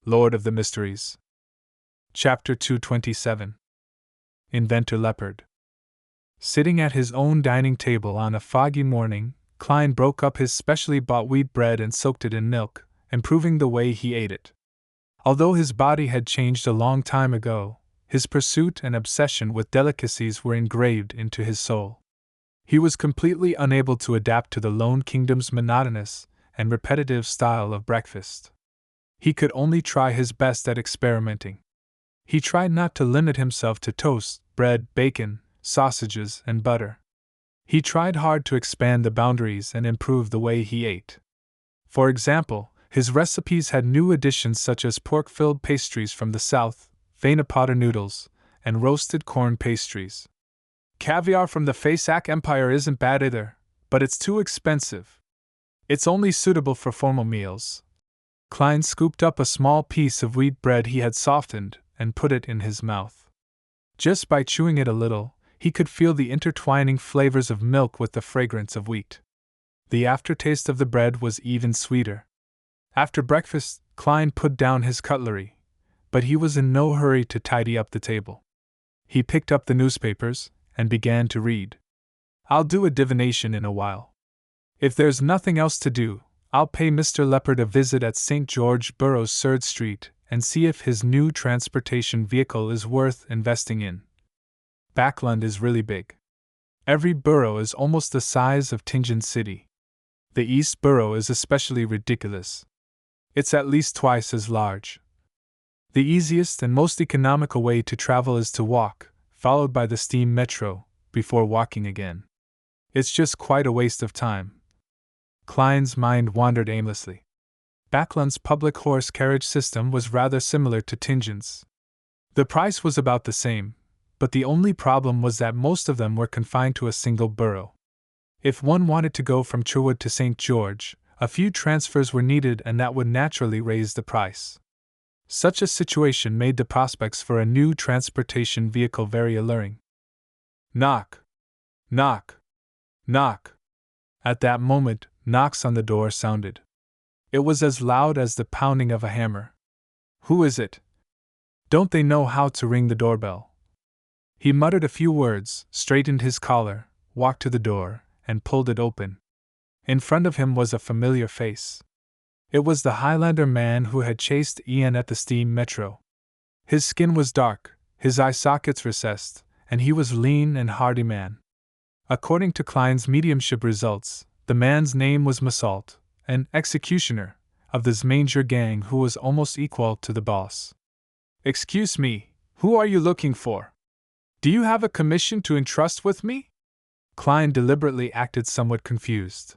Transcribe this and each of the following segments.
Lord of the Mysteries. Chapter 227. Inventor Leppard. Sitting at his own dining table on a foggy morning, Klein broke up his specially bought wheat bread and soaked it in milk, improving the way he ate it. Although his body had changed a long time ago, his pursuit and obsession with delicacies were engraved into his soul. He was completely unable to adapt to the Lone Kingdom's monotonous and repetitive style of breakfast. He could only try his best at experimenting. He tried not to limit himself to toast, bread, bacon, sausages, and butter. He tried hard to expand the boundaries and improve the way he ate. For example, his recipes had new additions such as pork-filled pastries from the south, Potter noodles, and roasted corn pastries. Caviar from the FACELESS Empire isn't bad either, but it's too expensive. It's only suitable for formal meals. Klein scooped up a small piece of wheat bread he had softened and put it in his mouth. Just by chewing it a little, he could feel the intertwining flavors of milk with the fragrance of wheat. The aftertaste of the bread was even sweeter. After breakfast, Klein put down his cutlery, but he was in no hurry to tidy up the table. He picked up the newspapers and began to read. "I'll do a divination in a while. If there's nothing else to do, I'll pay Mr. Leppard a visit at St. George Borough's 3rd Street and see if his new transportation vehicle is worth investing in. Backland is really big. Every borough is almost the size of Tingen City. The East Borough is especially ridiculous. It's at least twice as large. The easiest and most economical way to travel is to walk, followed by the steam metro, before walking again. It's just quite a waste of time." Klein's mind wandered aimlessly. Backland's public horse carriage system was rather similar to Tingen's. The price was about the same, but the only problem was that most of them were confined to a single borough. If one wanted to go from Sherwood to St. George, a few transfers were needed and that would naturally raise the price. Such a situation made the prospects for a new transportation vehicle very alluring. Knock! Knock! Knock! At that moment, knocks on the door sounded. It was as loud as the pounding of a hammer. "Who is it? Don't they know how to ring the doorbell?" He muttered a few words, straightened his collar, walked to the door, and pulled it open. In front of him was a familiar face. It was the Highlander man who had chased Ian at the steam metro. His skin was dark, his eye sockets recessed, and he was lean and hearty man. According to Klein's mediumship results, the man's name was Massault, an executioner of the Zmanger gang who was almost equal to the boss. "Excuse me, who are you looking for? Do you have a commission to entrust with me?" Klein deliberately acted somewhat confused.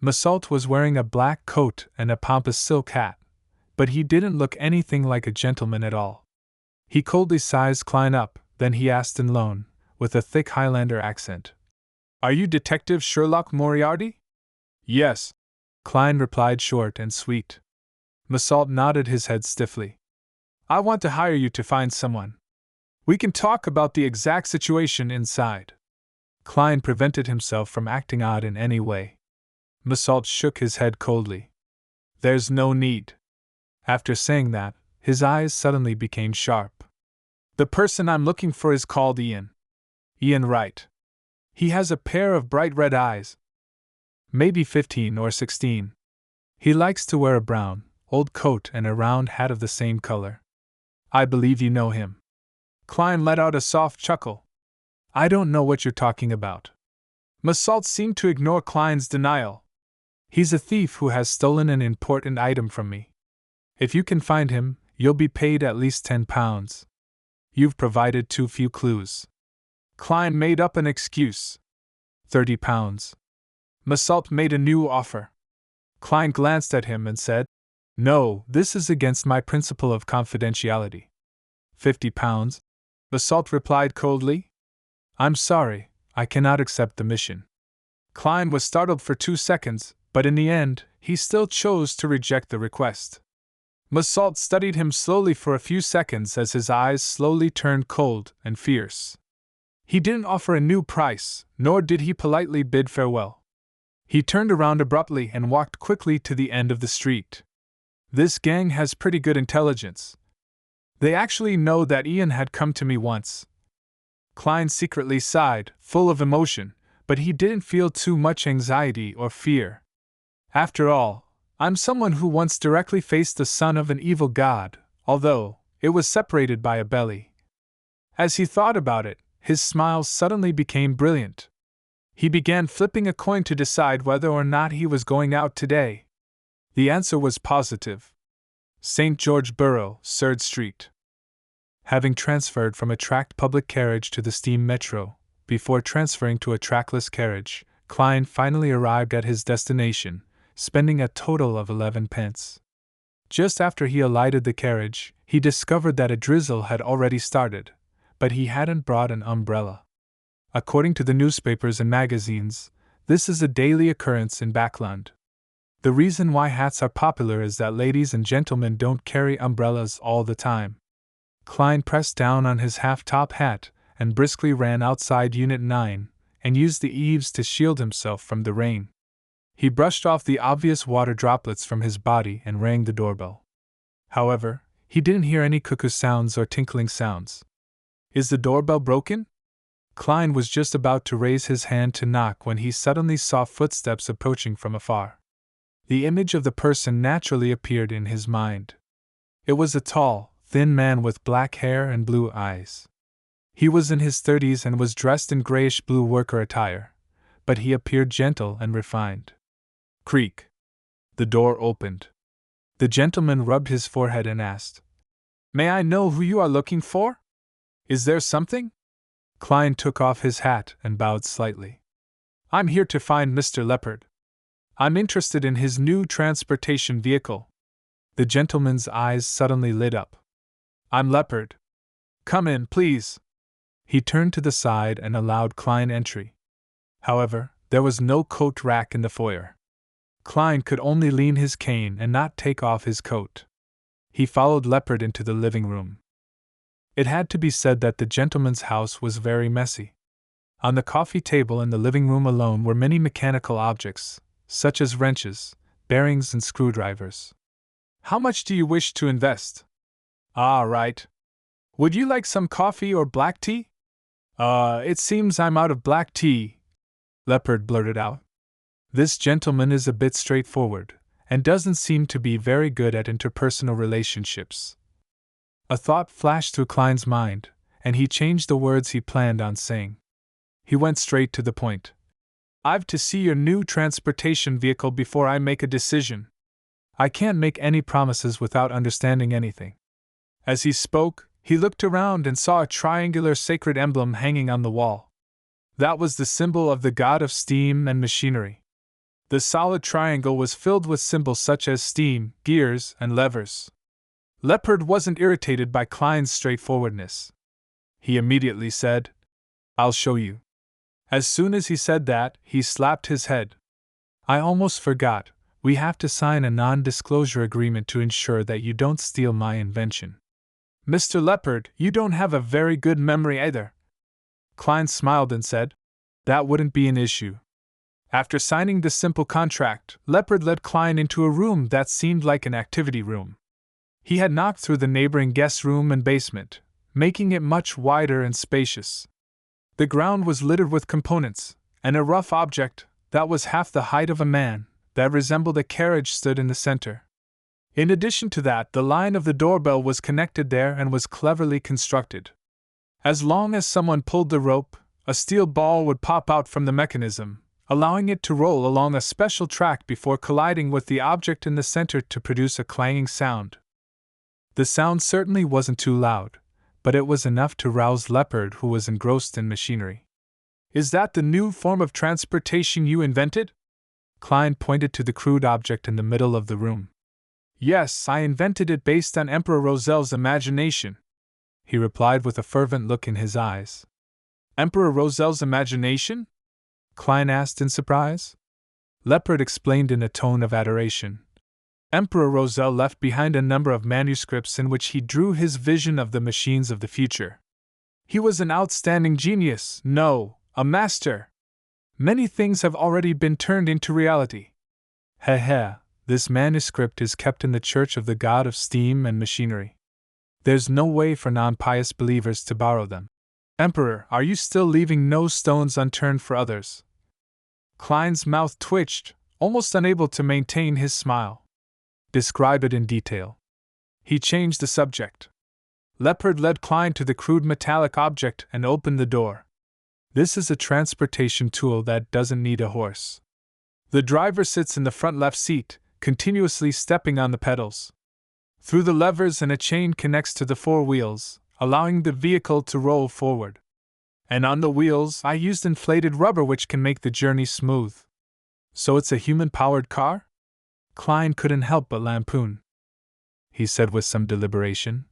Massault was wearing a black coat and a pompous silk hat, but he didn't look anything like a gentleman at all. He coldly sized Klein up, then he asked in Lone, with a thick Highlander accent, "Are you Detective Sherlock Moriarty?" "Yes," Klein replied short and sweet. Massault nodded his head stiffly. "I want to hire you to find someone. We can talk about the exact situation inside." Klein prevented himself from acting odd in any way. Massault shook his head coldly. "There's no need." After saying that, his eyes suddenly became sharp. "The person I'm looking for is called Ian. Ian Wright. He has a pair of bright red eyes. Maybe 15 or 16. He likes to wear a brown, old coat and a round hat of the same color. I believe you know him." Klein let out a soft chuckle. "I don't know what you're talking about." Massault seemed to ignore Klein's denial. "He's a thief who has stolen an important item from me. If you can find him, you'll be paid at least £10. You've provided too few clues." Klein made up an excuse. £30. Massault made a new offer. Klein glanced at him and said, "No, this is against my principle of confidentiality." £50. Massault replied coldly, "I'm sorry, I cannot accept the mission." Klein was startled for 2 seconds, but in the end, he still chose to reject the request. Massault studied him slowly for a few seconds as his eyes slowly turned cold and fierce. He didn't offer a new price, nor did he politely bid farewell. He turned around abruptly and walked quickly to the end of the street. This gang has pretty good intelligence. They actually know that Ian had come to me once. Klein secretly sighed, full of emotion, but he didn't feel too much anxiety or fear. After all, I'm someone who once directly faced the son of an evil god, although it was separated by a belly. As he thought about it, his smile suddenly became brilliant. He began flipping a coin to decide whether or not he was going out today. The answer was positive. St. George Borough, 3rd Street. Having transferred from a tracked public carriage to the steam metro, before transferring to a trackless carriage, Klein finally arrived at his destination, spending a total of 11 pence. Just after he alighted the carriage, he discovered that a drizzle had already started, but he hadn't brought an umbrella. According to the newspapers and magazines, this is a daily occurrence in Backland. The reason why hats are popular is that ladies and gentlemen don't carry umbrellas all the time. Klein pressed down on his half-top hat and briskly ran outside Unit 9 and used the eaves to shield himself from the rain. He brushed off the obvious water droplets from his body and rang the doorbell. However, he didn't hear any cuckoo sounds or tinkling sounds. Is the doorbell broken? Klein was just about to raise his hand to knock when he suddenly saw footsteps approaching from afar. The image of the person naturally appeared in his mind. It was a tall, thin man with black hair and blue eyes. He was in his 30s and was dressed in grayish-blue worker attire, but he appeared gentle and refined. Creak. The door opened. The gentleman rubbed his forehead and asked, "May I know who you are looking for? Is there something?" Klein took off his hat and bowed slightly. "I'm here to find Mr. Leppard. I'm interested in his new transportation vehicle." The gentleman's eyes suddenly lit up. "I'm Leppard. Come in, please." He turned to the side and allowed Klein entry. However, there was no coat rack in the foyer. Klein could only lean his cane and not take off his coat. He followed Leppard into the living room. It had to be said that the gentleman's house was very messy. On the coffee table in the living room alone were many mechanical objects, such as wrenches, bearings, and screwdrivers. "How much do you wish to invest?" "Ah, right. Would you like some coffee or black tea?" It seems I'm out of black tea," Leppard blurted out. This gentleman is a bit straightforward, and doesn't seem to be very good at interpersonal relationships. A thought flashed through Klein's mind, and he changed the words he planned on saying. He went straight to the point. "I've to see your new transportation vehicle before I make a decision. I can't make any promises without understanding anything." As he spoke, he looked around and saw a triangular sacred emblem hanging on the wall. That was the symbol of the god of steam and machinery. The solid triangle was filled with symbols such as steam, gears, and levers. Leppard wasn't irritated by Klein's straightforwardness. He immediately said, "I'll show you." As soon as he said that, he slapped his head. "I almost forgot, we have to sign a non-disclosure agreement to ensure that you don't steal my invention." "Mr. Leppard, you don't have a very good memory either." Klein smiled and said, "That wouldn't be an issue." After signing the simple contract, Leppard led Klein into a room that seemed like an activity room. He had knocked through the neighboring guest room and basement, making it much wider and spacious. The ground was littered with components, and a rough object, that was half the height of a man, that resembled a carriage stood in the center. In addition to that, the line of the doorbell was connected there and was cleverly constructed. As long as someone pulled the rope, a steel ball would pop out from the mechanism, allowing it to roll along a special track before colliding with the object in the center to produce a clanging sound. The sound certainly wasn't too loud, but it was enough to rouse Leppard, who was engrossed in machinery. "Is that the new form of transportation you invented?" Klein pointed to the crude object in the middle of the room. "Yes, I invented it based on Emperor Rosel's imagination," he replied with a fervent look in his eyes. "Emperor Rosel's imagination?" Klein asked in surprise. Leppard explained in a tone of adoration. "Emperor Rosel left behind a number of manuscripts in which he drew his vision of the machines of the future. He was an outstanding genius, no, a master. Many things have already been turned into reality." "Heh, This manuscript is kept in the Church of the God of Steam and Machinery. There's no way for non-pious believers to borrow them. Emperor, are you still leaving no stones unturned for others? Klein's mouth twitched, almost unable to maintain his smile. Describe it in detail. He changed the subject. Leppard led Klein to the crude metallic object and opened the door. This is a transportation tool that doesn't need a horse. The driver sits in the front left seat, continuously stepping on the pedals. Through the levers and a chain connects to the four wheels, allowing the vehicle to roll forward. And on the wheels, I used inflated rubber which can make the journey smooth. So it's a human-powered car? Klein couldn't help but lampoon. He said with some deliberation.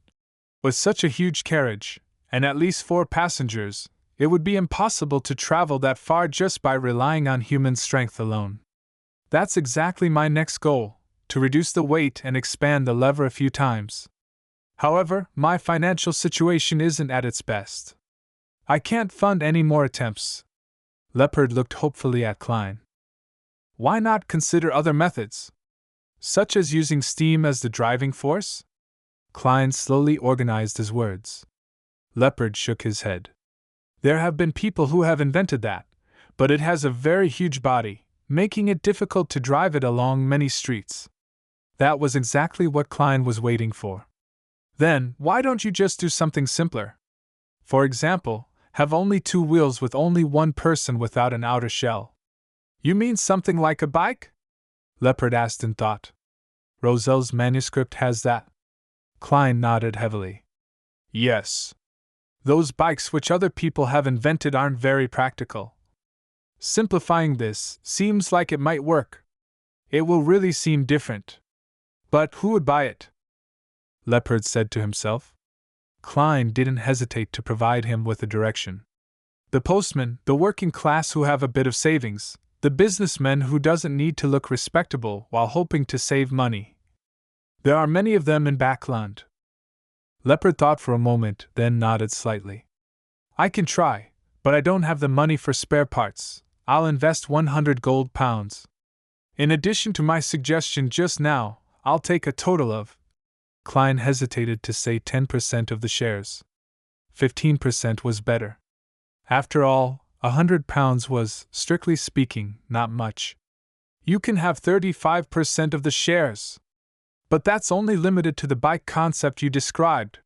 With such a huge carriage, and at least 4 passengers, it would be impossible to travel that far just by relying on human strength alone. That's exactly my next goal, to reduce the weight and expand the lever a few times. However, my financial situation isn't at its best. I can't fund any more attempts. Leppard looked hopefully at Klein. Why not consider other methods, such as using steam as the driving force? Klein slowly organized his words. Leppard shook his head. There have been people who have invented that, but it has a very huge body, making it difficult to drive it along many streets. That was exactly what Klein was waiting for. Then, why don't you just do something simpler? For example, have only 2 wheels with only one person without an outer shell. You mean something like a bike? Leppard asked in thought. Roselle's manuscript has that. Klein nodded heavily. Yes. Those bikes which other people have invented aren't very practical. Simplifying this seems like it might work. It will really seem different. But who would buy it? Leppard said to himself. Klein didn't hesitate to provide him with a direction. The postmen, the working class who have a bit of savings, the businessman who doesn't need to look respectable while hoping to save money. There are many of them in Backland. Leppard thought for a moment, then nodded slightly. I can try, but I don't have the money for spare parts. I'll invest 100 gold pounds. In addition to my suggestion just now, I'll take a total of. Klein hesitated to say 10% of the shares. 15% was better. After all, £100 was, strictly speaking, not much. You can have 35% of the shares. But that's only limited to the bike concept you described.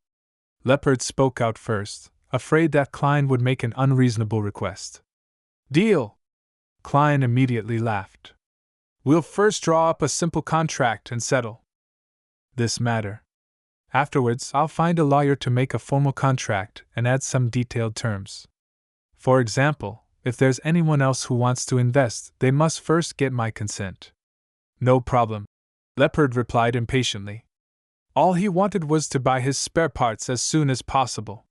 Leppard spoke out first, afraid that Klein would make an unreasonable request. Deal! Klein immediately laughed. We'll first draw up a simple contract and settle this matter. Afterwards, I'll find a lawyer to make a formal contract and add some detailed terms. For example, if there's anyone else who wants to invest, they must first get my consent. No problem, Leppard replied impatiently. All he wanted was to buy his spare parts as soon as possible.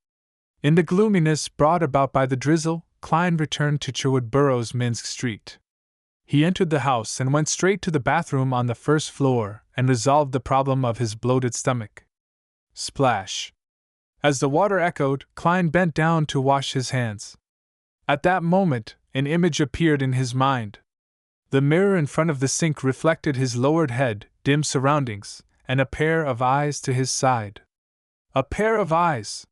In the gloominess brought about by the drizzle, Klein returned to Cherwood Burrows Minsk Street. He entered the house and went straight to the bathroom on the first floor and resolved the problem of his bloated stomach. Splash! As the water echoed, Klein bent down to wash his hands. At that moment, an image appeared in his mind. The mirror in front of the sink reflected his lowered head, dim surroundings, and a pair of eyes to his side. A pair of eyes!